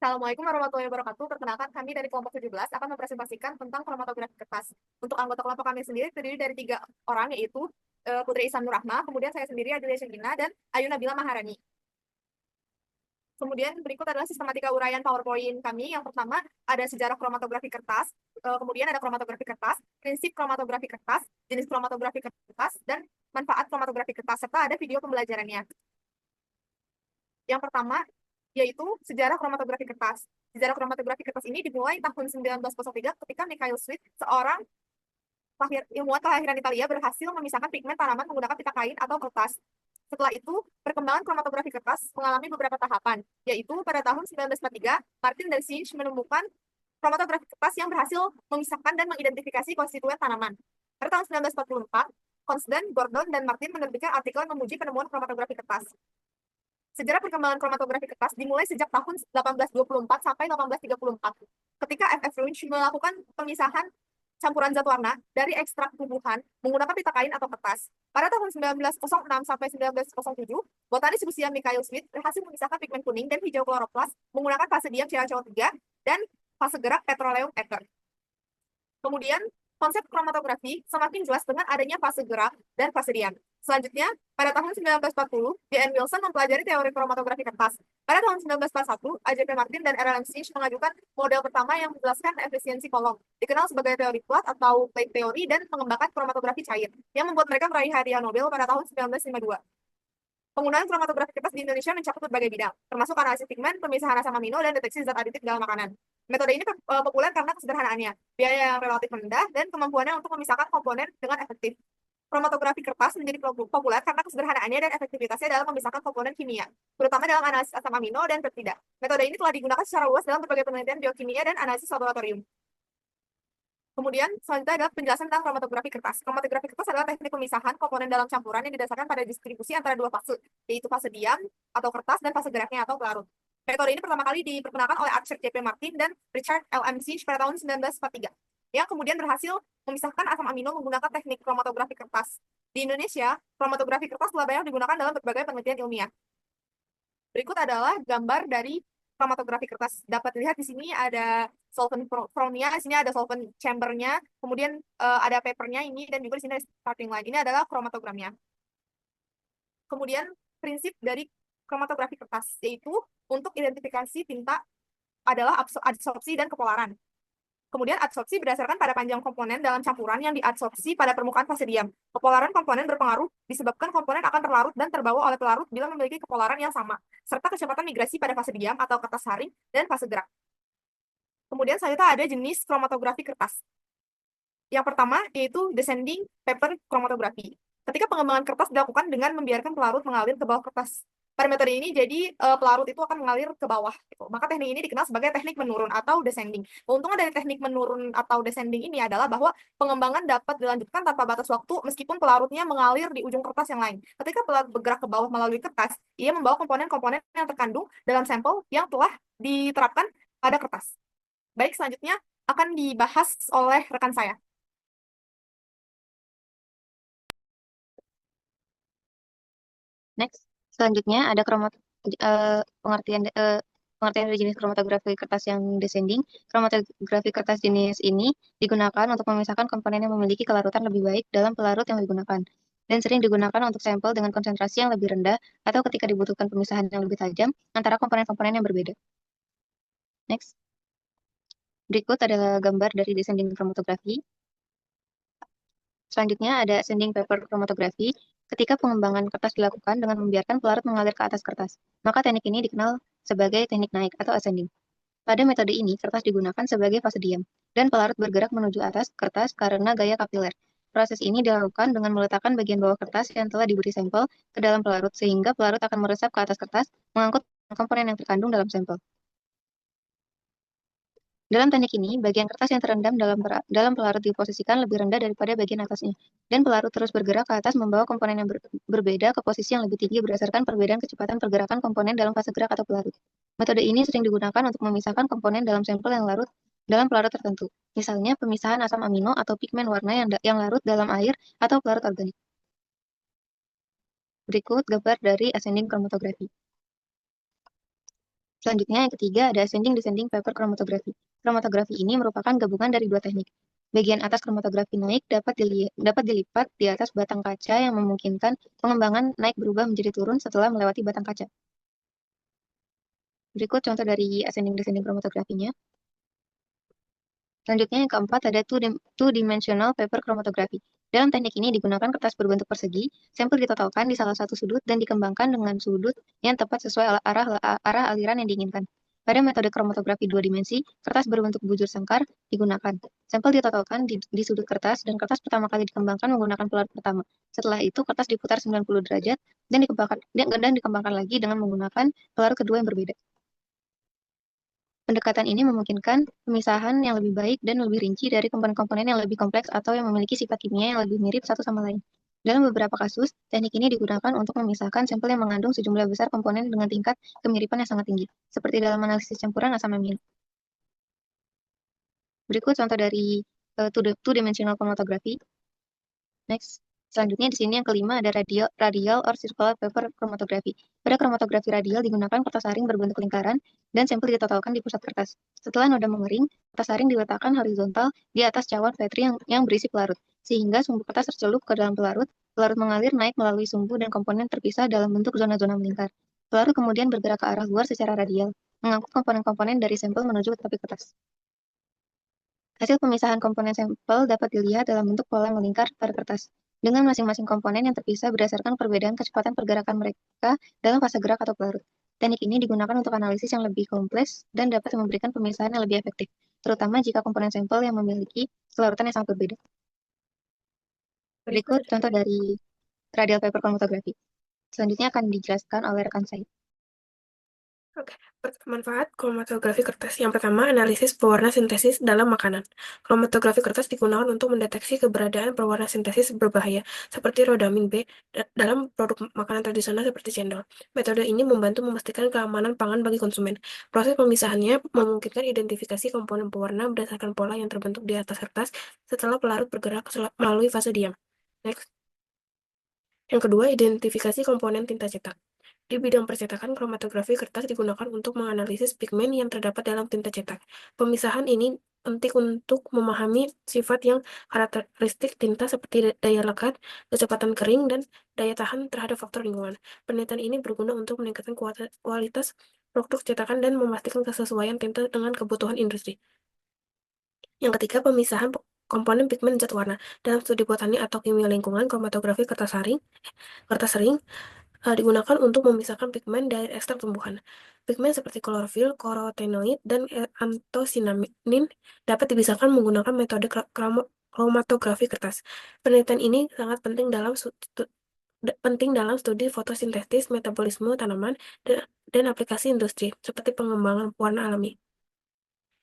Assalamualaikum warahmatullahi wabarakatuh. Perkenalkan, kami dari kelompok 17 akan mempresentasikan tentang kromatografi kertas. Untuk anggota kelompok kami sendiri terdiri dari 3 orang, yaitu Putri Ihsan Nurrahma, kemudian saya sendiri Adelia Syagina, dan Ayu Nabila Maharani. Kemudian berikut adalah sistematika uraian PowerPoint kami. Yang pertama ada sejarah kromatografi kertas, kemudian ada kromatografi kertas, prinsip kromatografi kertas, jenis kromatografi kertas, dan manfaat kromatografi kertas, serta ada video pembelajarannya. Yang pertama yaitu sejarah kromatografi kertas. Sejarah kromatografi kertas ini dimulai tahun 1903 ketika Mikhail Sweet, seorang ilmuwan kelahiran Italia, berhasil memisahkan pigmen tanaman menggunakan pita kain atau kertas. Setelah itu, perkembangan kromatografi kertas mengalami beberapa tahapan, yaitu pada tahun 1943, Martin Dersinch menemukan kromatografi kertas yang berhasil memisahkan dan mengidentifikasi konstituen tanaman. Pada tahun 1944, Constant, Gordon, dan Martin menerbitkan artikel yang memuji penemuan kromatografi kertas. Sejarah perkembangan kromatografi kertas dimulai sejak tahun 1824 sampai 1834, ketika F.F. Runge melakukan pemisahan campuran zat warna dari ekstrak tumbuhan menggunakan pita kain atau kertas. Pada tahun 1906 sampai 1907, botanis Rusia Mikhail Sweet berhasil memisahkan pigmen kuning dan hijau kloroplas menggunakan fase diam CaCO3 dan fase gerak petroleum ether. Kemudian, konsep kromatografi semakin jelas dengan adanya fase gerak dan fase diam. Selanjutnya, pada tahun 1940, D.N. Wilson mempelajari teori kromatografi kertas. Pada tahun 1941, A.J.P. Martin dan R.L.M. Sinch mengajukan model pertama yang menjelaskan efisiensi kolom, dikenal sebagai teori plot atau plate theory, dan mengembangkan kromatografi cair, yang membuat mereka meraih hadiah Nobel pada tahun 1952. Penggunaan kromatografi kertas di Indonesia mencakup berbagai bidang, termasuk analisis pigmen, pemisahan asam amino, dan deteksi zat aditif dalam makanan. Metode ini populer karena kesederhanaannya, biaya yang relatif rendah, dan kemampuannya untuk memisahkan komponen dengan efektif. Kromatografi kertas menjadi populer karena kesederhanaannya dan efektivitasnya dalam memisahkan komponen kimia, terutama dalam analisis asam amino dan peptida. Metode ini telah digunakan secara luas dalam berbagai penelitian biokimia dan analisis laboratorium. Kemudian, selanjutnya adalah penjelasan tentang kromatografi kertas. Kromatografi kertas adalah teknik pemisahan komponen dalam campuran yang didasarkan pada distribusi antara dua fase, yaitu fase diam atau kertas dan fase geraknya atau pelarut. Metode ini pertama kali diperkenalkan oleh Archer J.P. Martin dan Richard L.M. Sinch pada tahun 1943, yang kemudian berhasil memisahkan asam amino menggunakan teknik kromatografi kertas. Di Indonesia, kromatografi kertas telah banyak digunakan dalam berbagai penelitian ilmiah. Berikut adalah gambar dari kromatografi kertas. Dapat dilihat di sini ada solvent fromnya, di sini ada solvent chambernya, kemudian ada papernya ini, dan juga di sini ada starting line. Ini adalah kromatogramnya. Kemudian prinsip dari kromatografi kertas, yaitu untuk identifikasi tinta adalah adsorpsi dan kepolaran. Kemudian adsorpsi berdasarkan pada panjang komponen dalam campuran yang diadsorpsi pada permukaan fase diam. Kepolaran komponen berpengaruh disebabkan komponen akan terlarut dan terbawa oleh pelarut bila memiliki kepolaran yang sama, serta kecepatan migrasi pada fase diam atau kertas saring dan fase gerak. Kemudian selanjutnya ada jenis kromatografi kertas. Yang pertama yaitu descending paper chromatography. Ketika pengembangan kertas dilakukan dengan membiarkan pelarut mengalir ke bawah kertas. Pada metode ini, jadi pelarut itu akan mengalir ke bawah. Gitu. Maka teknik ini dikenal sebagai teknik menurun atau descending. Keuntungan dari teknik menurun atau descending ini adalah bahwa pengembangan dapat dilanjutkan tanpa batas waktu meskipun pelarutnya mengalir di ujung kertas yang lain. Ketika pelarut bergerak ke bawah melalui kertas, ia membawa komponen-komponen yang terkandung dalam sampel yang telah diterapkan pada kertas. Baik, selanjutnya akan dibahas oleh rekan saya. Next, selanjutnya ada pengertian dari jenis kromatografi kertas yang descending. Kromatografi kertas jenis ini digunakan untuk memisahkan komponen yang memiliki kelarutan lebih baik dalam pelarut yang digunakan, dan sering digunakan untuk sampel dengan konsentrasi yang lebih rendah atau ketika dibutuhkan pemisahan yang lebih tajam antara komponen-komponen yang berbeda. Next. Berikut adalah gambar dari descending kromatografi. Selanjutnya ada ascending paper chromatography. Ketika pengembangan kertas dilakukan dengan membiarkan pelarut mengalir ke atas kertas, maka teknik ini dikenal sebagai teknik naik atau ascending. Pada metode ini, kertas digunakan sebagai fase diam, dan pelarut bergerak menuju atas kertas karena gaya kapiler. Proses ini dilakukan dengan meletakkan bagian bawah kertas yang telah diberi sampel ke dalam pelarut, sehingga pelarut akan meresap ke atas kertas, mengangkut komponen yang terkandung dalam sampel. Dalam teknik ini, bagian kertas yang terendam dalam pelarut diposisikan lebih rendah daripada bagian atasnya, dan pelarut terus bergerak ke atas membawa komponen yang berbeda ke posisi yang lebih tinggi berdasarkan perbedaan kecepatan pergerakan komponen dalam fase gerak atau pelarut. Metode ini sering digunakan untuk memisahkan komponen dalam sampel yang larut dalam pelarut tertentu, misalnya pemisahan asam amino atau pigmen warna yang larut dalam air atau pelarut organik. Berikut gambar dari ascending chromatography. Selanjutnya yang ketiga ada ascending-descending paper chromatography. Chromatography ini merupakan gabungan dari dua teknik. Bagian atas chromatography naik dapat dilipat di atas batang kaca yang memungkinkan pengembangan naik berubah menjadi turun setelah melewati batang kaca. Berikut contoh dari ascending-descending chromatografinya. Selanjutnya yang keempat ada two-dimensional paper chromatography. Dalam teknik ini digunakan kertas berbentuk persegi, sampel ditotalkan di salah satu sudut dan dikembangkan dengan sudut yang tepat sesuai arah aliran yang diinginkan. Pada metode kromatografi dua dimensi, kertas berbentuk bujur sangkar digunakan. Sampel ditotalkan di sudut kertas dan kertas pertama kali dikembangkan menggunakan pelarut pertama. Setelah itu kertas diputar 90 derajat dan dikembangkan lagi dengan menggunakan pelarut kedua yang berbeda. Pendekatan ini memungkinkan pemisahan yang lebih baik dan lebih rinci dari komponen-komponen yang lebih kompleks atau yang memiliki sifat kimia yang lebih mirip satu sama lain. Dalam beberapa kasus, teknik ini digunakan untuk memisahkan sampel yang mengandung sejumlah besar komponen dengan tingkat kemiripan yang sangat tinggi, seperti dalam analisis campuran asam amino. Berikut contoh dari two-dimensional chromatography. Next. Selanjutnya di sini yang kelima ada radial or circular paper chromatography. Pada kromatografi radial digunakan kertas saring berbentuk lingkaran dan sampel ditotalkan di pusat kertas. Setelah noda mengering, kertas saring diletakkan horizontal di atas cawan Petri yang berisi pelarut, sehingga sumbu kertas tercelup ke dalam pelarut. Pelarut mengalir naik melalui sumbu dan komponen terpisah dalam bentuk zona-zona melingkar. Pelarut kemudian bergerak ke arah luar secara radial, mengangkut komponen-komponen dari sampel menuju tepi kertas. Hasil pemisahan komponen sampel dapat dilihat dalam bentuk pola melingkar pada kertas, dengan masing-masing komponen yang terpisah berdasarkan perbedaan kecepatan pergerakan mereka dalam fase gerak atau pelarut. Teknik ini digunakan untuk analisis yang lebih kompleks dan dapat memberikan pemisahan yang lebih efektif, terutama jika komponen sampel yang memiliki kelarutan yang sangat berbeda. Berikut contoh dari radial paper chromatography. Selanjutnya akan dijelaskan oleh rekan saya. Oke, manfaat kromatografi kertas. Yang pertama, analisis pewarna sintesis dalam makanan. Kromatografi kertas digunakan untuk mendeteksi keberadaan pewarna sintesis berbahaya, seperti rodamin B, dalam produk makanan tradisional seperti cendol. Metode ini membantu memastikan keamanan pangan bagi konsumen. Proses pemisahannya memungkinkan identifikasi komponen pewarna berdasarkan pola yang terbentuk di atas kertas setelah pelarut bergerak melalui fase diam. Next. Yang kedua, identifikasi komponen tinta cetak. Di bidang percetakan, kromatografi kertas digunakan untuk menganalisis pigmen yang terdapat dalam tinta cetak. Pemisahan ini penting untuk memahami sifat yang karakteristik tinta seperti daya lekat, kecepatan kering, dan daya tahan terhadap faktor lingkungan. Penelitian ini berguna untuk meningkatkan kualitas produk cetakan dan memastikan kesesuaian tinta dengan kebutuhan industri. Yang ketiga, pemisahan komponen pigmen zat warna. Dalam studi botani atau kimia lingkungan, kromatografi kertas sering digunakan untuk memisahkan pigmen dari ekstrak tumbuhan. Pigmen seperti klorofil, karotenoid, dan antosianin dapat dipisahkan menggunakan metode kromatografi kertas. Penelitian ini sangat penting dalam studi fotosintesis, metabolisme tanaman, dan aplikasi industri, seperti pengembangan warna alami.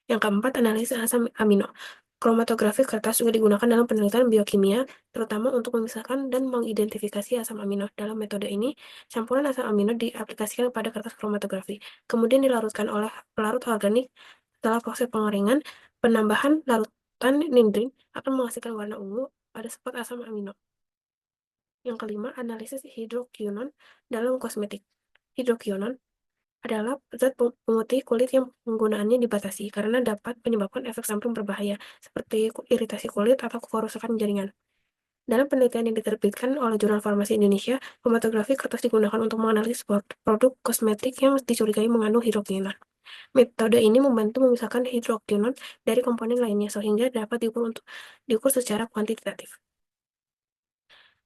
Yang keempat, analisis asam amino. Kromatografi kertas juga digunakan dalam penelitian biokimia, terutama untuk memisahkan dan mengidentifikasi asam amino. Dalam metode ini, campuran asam amino diaplikasikan pada kertas kromatografi, kemudian dilarutkan oleh pelarut organik. Setelah proses pengeringan, penambahan larutan nitrin akan menghasilkan warna ungu pada spot asam amino. Yang kelima, analisis hidrokinon dalam kosmetik. Hidrokinon adalah zat pemutih kulit yang penggunaannya dibatasi karena dapat menyebabkan efek samping berbahaya seperti iritasi kulit atau kerusakan jaringan. Dalam penelitian yang diterbitkan oleh Jurnal Farmasi Indonesia, kromatografi kertas digunakan untuk menganalisis produk kosmetik yang dicurigai mengandung hidrokinon. Metode ini membantu memisahkan hidrokinon dari komponen lainnya sehingga dapat diukur secara kuantitatif.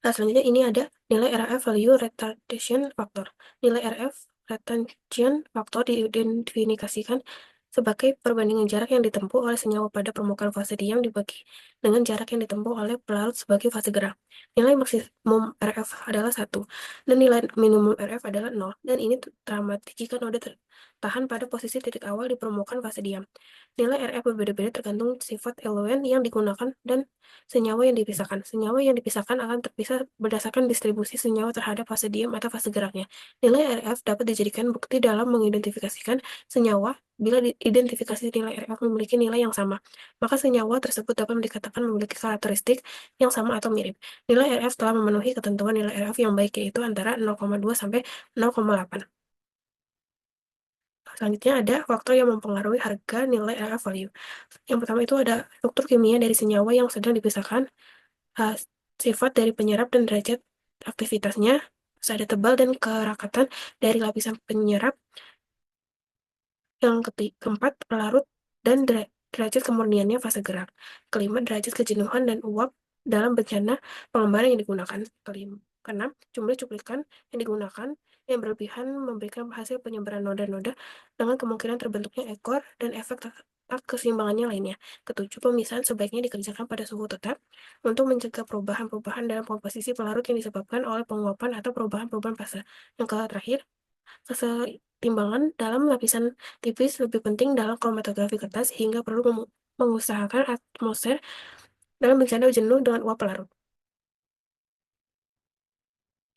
Nah, selanjutnya ini ada nilai RAF value retardation factor. Nilai RF retention factor diidentifikasikan sebagai perbandingan jarak yang ditempuh oleh senyawa pada permukaan fase diam dibagi dengan jarak yang ditempuh oleh pelarut sebagai fase gerak. Nilai maksimum RF adalah 1, dan nilai minimum RF adalah 0, dan ini dramatis jika noda tertahan pada posisi titik awal di permukaan fase diam. Nilai RF berbeda-beda tergantung sifat eluen yang digunakan dan senyawa yang dipisahkan. Senyawa yang dipisahkan akan terpisah berdasarkan distribusi senyawa terhadap fase diam atau fase geraknya. Nilai RF dapat dijadikan bukti dalam mengidentifikasikan senyawa. Bila identifikasi nilai RF memiliki nilai yang sama, maka senyawa tersebut dapat dikatakan memiliki karakteristik yang sama atau mirip. Nilai RF telah memenuhi ketentuan nilai RF yang baik, yaitu antara 0,2 sampai 0,8. Selanjutnya ada faktor yang mempengaruhi harga nilai RF value. Yang pertama itu ada struktur kimia dari senyawa yang sedang dipisahkan, sifat dari penyerap dan derajat aktivitasnya, terus ada tebal dan kerakatan dari lapisan penyerap. Yang keempat, pelarut dan derajat kemurniannya fase gerak. Kelima, derajat kejenuhan dan uap dalam bencana pengembaraan yang digunakan. Keenam, jumlah cuplikan yang digunakan yang berlebihan memberikan hasil penyebaran noda-noda dengan kemungkinan terbentuknya ekor dan efek tak keseimbangannya lainnya. Ketujuh, pemisahan sebaiknya dikerjakan pada suhu tetap untuk mencegah perubahan-perubahan dalam komposisi pelarut yang disebabkan oleh penguapan atau perubahan-perubahan fase. Yang terakhir, keseimbangan dalam lapisan tipis lebih penting dalam kromatografi kertas hingga perlu mengusahakan atmosfer dalam bencana jenuh dengan uap pelarut.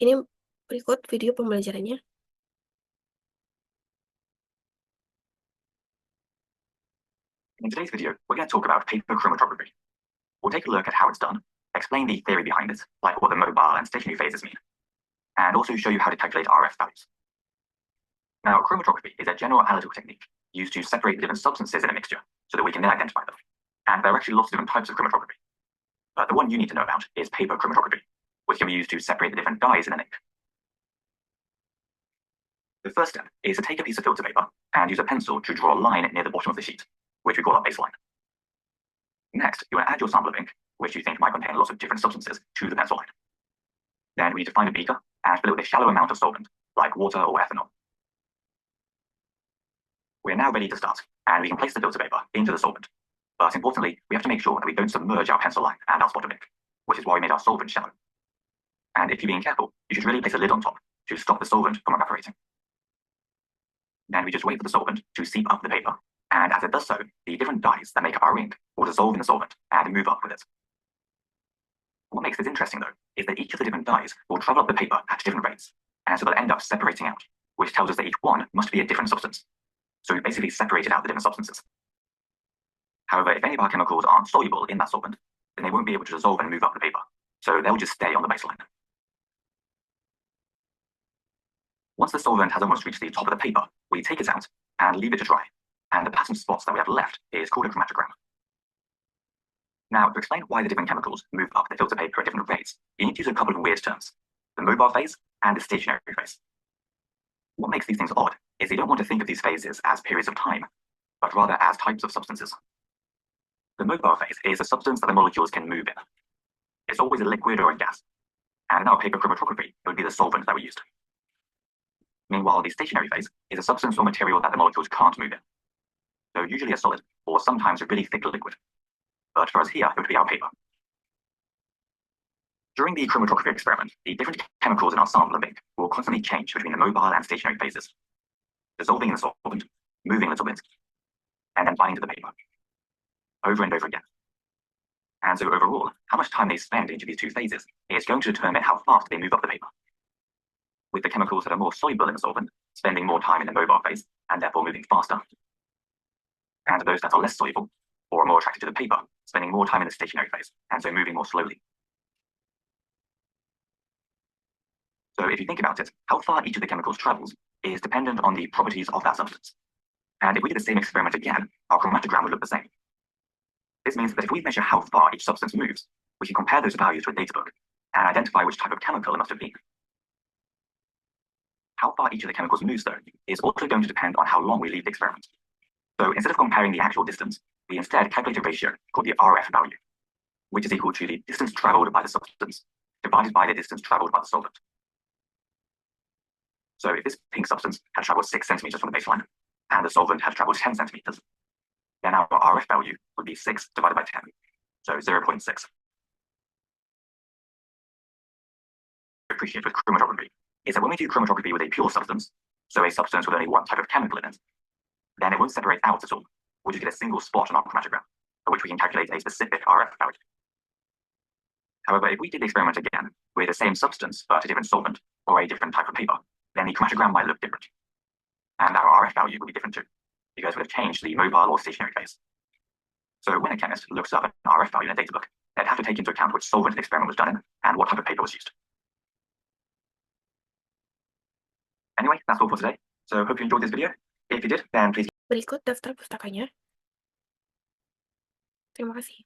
Ini berikut video pembelajarannya. In today's video, we're going to talk about paper chromatography. We'll take a look at how it's done, explain the theory behind it, like what the mobile and stationary phases mean, and also show you how to calculate RF values. Now, chromatography is a general analytical technique used to separate different substances in a mixture so that we can then identify them. And there are actually lots of different types of chromatography. But the one you need to know about is paper chromatography, which can be used to separate the different dyes in an ink. The first step is to take a piece of filter paper and use a pencil to draw a line near the bottom of the sheet, which we call our baseline. Next, you want to add your sample of ink, which you think might contain lots of different substances, to the pencil line. Then we need to find a beaker and fill it with a shallow amount of solvent, like water or ethanol. We're now ready to start, and we can place the filter paper into the solvent. But importantly, we have to make sure that we don't submerge our pencil line and our spot of ink, which is why we made our solvent shallow. And if you're being careful, you should really place a lid on top to stop the solvent from evaporating. Then we just wait for the solvent to seep up the paper, and as it does so, the different dyes that make up our ink will dissolve in the solvent and move up with it. What makes this interesting, though, is that each of the different dyes will travel up the paper at different rates, and so they'll end up separating out, which tells us that each one must be a different substance. So we basically separated out the different substances. However, if any of our chemicals aren't soluble in that solvent, then they won't be able to dissolve and move up the paper, so they'll just stay on the baseline. Once the solvent has almost reached the top of the paper, we take it out and leave it to dry, and the patterned spots that we have left is called a chromatogram. Now, to explain why the different chemicals move up the filter paper at different rates, you need to use a couple of weird terms: the mobile phase and the stationary phase. What makes these things odd is you don't want to think of these phases as periods of time, but rather as types of substances. The mobile phase is a substance that the molecules can move in. It's always a liquid or a gas, and in our paper chromatography, it would be the solvent that we used. Meanwhile, the stationary phase is a substance or material that the molecules can't move in. So usually a solid, or sometimes a really thick liquid. But for us here, it would be our paper. During the chromatography experiment, the different chemicals in our sample of ink will constantly change between the mobile and stationary phases, dissolving in the solvent, moving a little bit, and then binding to the paper, over and over again. And so overall, how much time they spend into these two phases is going to determine how fast they move up the paper, with the chemicals that are more soluble in the solvent spending more time in the mobile phase and therefore moving faster, and those that are less soluble or are more attracted to the paper spending more time in the stationary phase and so moving more slowly. So if you think about it, how far each of the chemicals travels is dependent on the properties of that substance. And if we did the same experiment again, our chromatogram would look the same. This means that if we measure how far each substance moves, we can compare those values to a databook and identify which type of chemical it must have been. How far each of the chemicals moves, though, is also going to depend on how long we leave the experiment. So instead of comparing the actual distance, we instead calculate a ratio called the RF value, which is equal to the distance traveled by the substance divided by the distance traveled by the solvent. So if this pink substance had traveled 6 centimeters from the baseline, and the solvent had traveled 10 centimeters, then our RF value would be 6 divided by 10, so 0.6. Appreciate with chromatography is that when we do chromatography with a pure substance, so a substance with only one type of chemical in it, then it won't separate out at all. We'll just get a single spot on our chromatogram, for which we can calculate a specific RF value. However, if we did the experiment again with the same substance but a different solvent or a different type of paper, then the chromatogram might look different. And our RF value would be different too, because we've changed the mobile or stationary phase. So when a chemist looks up an RF value in a databook, they'd have to take into account which solvent the experiment was done in and what type of paper was used. Anyway, that's all for today. So hope you enjoyed this video. If you did, then please Berikut daftar pustakanya. Terima kasih.